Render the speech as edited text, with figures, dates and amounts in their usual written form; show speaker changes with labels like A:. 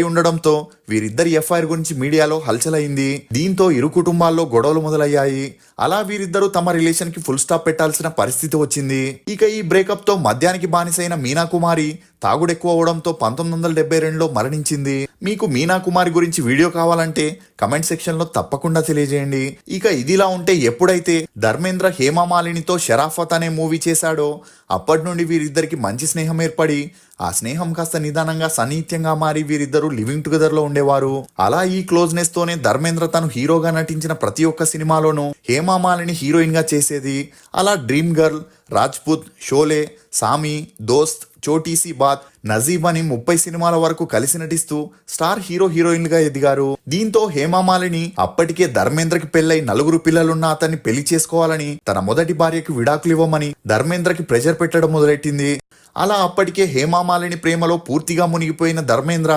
A: ఉండడంతో వీరిద్దరి ఎఫ్ఐఆర్ గురించి మీడియాలో హల్చలైంది. దీంతో ఇరు కుటుంబాల్లో గొడవలు మొదలయ్యాయి. అలా వీరిద్దరూ తమ రిలేషన్ కి ఫుల్ స్టాప్ పెట్టాల్సిన పరిస్థితి వచ్చింది. ఇక ఈ బ్రేకప్ తో మద్యానికి బానిసైన మీనా కుమారి తాగుడెక్కువ అవడంతో 1972లో మరణించింది. మీకు మీనా కుమారి గురించి వీడియో కావాలంటే కమెంట్ సెక్షన్ లో తప్పకుండా తెలియజేయండి. ఇక ఇదిలా ఉంటే ఎప్పుడైతే ధర్మేంద్ర హేమమాలినితో షరాఫత్ అనే మూవీ చేశాడో అప్పటి నుండి వీరిద్దరికి మంచి స్నేహం ఏర్పడి ఆ స్నేహం కాస్త నిదానంగా సన్నిహిత్యంగా మారి వీరిద్దరూ లివింగ్ టుగెదర్ లో ఉండేవారు. అలా ఈ క్లోజ్నెస్ తోనే ధర్మేంద్ర తను హీరోగా నటించిన ప్రతి ఒక్క సినిమాలోనూ హేమమాలిని హీరోయిన్ గా చేసేది. అలా డ్రీమ్ గర్ల్, రాజ్పుత్, షోలే, సామి, దోస్త్, చోటీసీ బాత్, నజీబ్ అని 30 సినిమాల వరకు కలిసి నటిస్తూ స్టార్ హీరోయిన్ గా ఎదిగారు. దీంతో హేమమాలిని అప్పటికే ధర్మేంద్రకి పెళ్లై 4 పిల్లలున్న అతన్ని పెళ్లి చేసుకోవాలని, తన మొదటి భార్యకు విడాకులు ఇవ్వమని ధర్మేంద్రకి ప్రెషర్ పెట్టడం మొదలెట్టింది. అలా అప్పటికే హేమమాలిని ప్రేమలో పూర్తిగా మునిగిపోయిన ధర్మేంద్ర